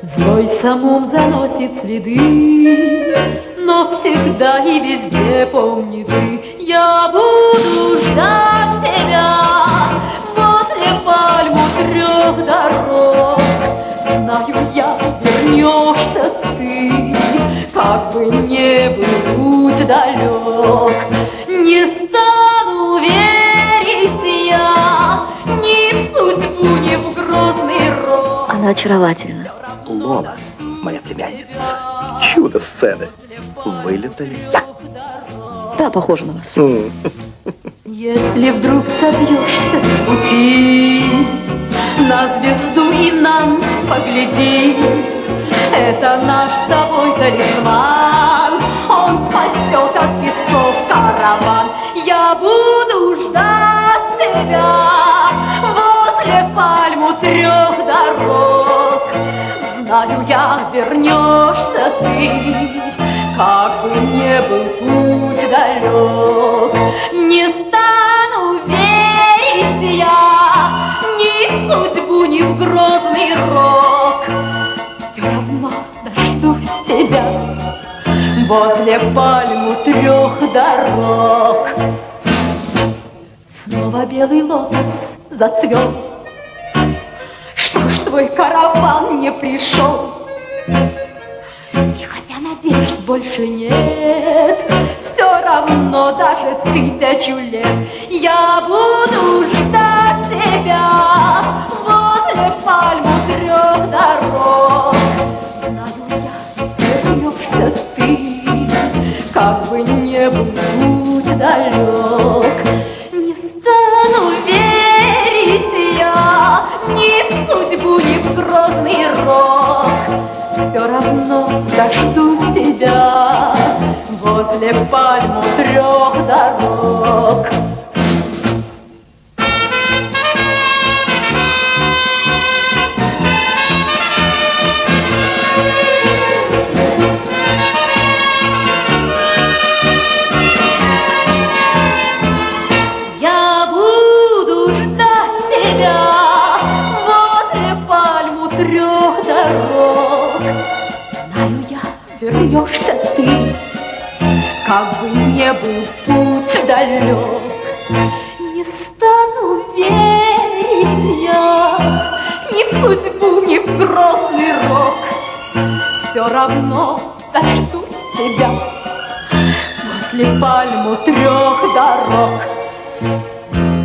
Злой самум заносит следы, но всегда и везде помни ты. Я буду ждать тебя возле пальму трех дорог. Знаю я, вернешься ты, как бы не был путь далек. Не стану верить я ни в судьбу, ни в грозный рок. Она очаровательна. Лола, моя племянница, чудо сцены. Вылета ли я? Да, похожа на вас. Если вдруг собьешься с пути, на звезду и нам погляди. Это наш с тобой талисман, он спасет от песков караван. Я буду ждать тебя возле пальму трех дорог. Знаю я, вернешься ты, как бы не был путь далек. Не стану верить я ни в судьбу, ни в грозный рок. Все равно дождусь тебя возле пальму трех дорог. Снова белый лотос зацвел. Что ж твой караван не пришел? И хотя надежд больше нет, все равно даже 1000 лет я буду ждать тебя возле пальму трех дорог. Знаю я, вернешься ты, как бы не был путь далек. Не стану верить я ни в судьбу, ни в грозный рок. Все равно дождусь тебя возле пальму трех дорог. Я буду ждать тебя возле пальму трех дорог. Знаю я, вернешься ты, как бы не был путь далек. Не стану верить я ни в судьбу, ни в грозный рок. Все равно дождусь тебя возле пальму трех дорог.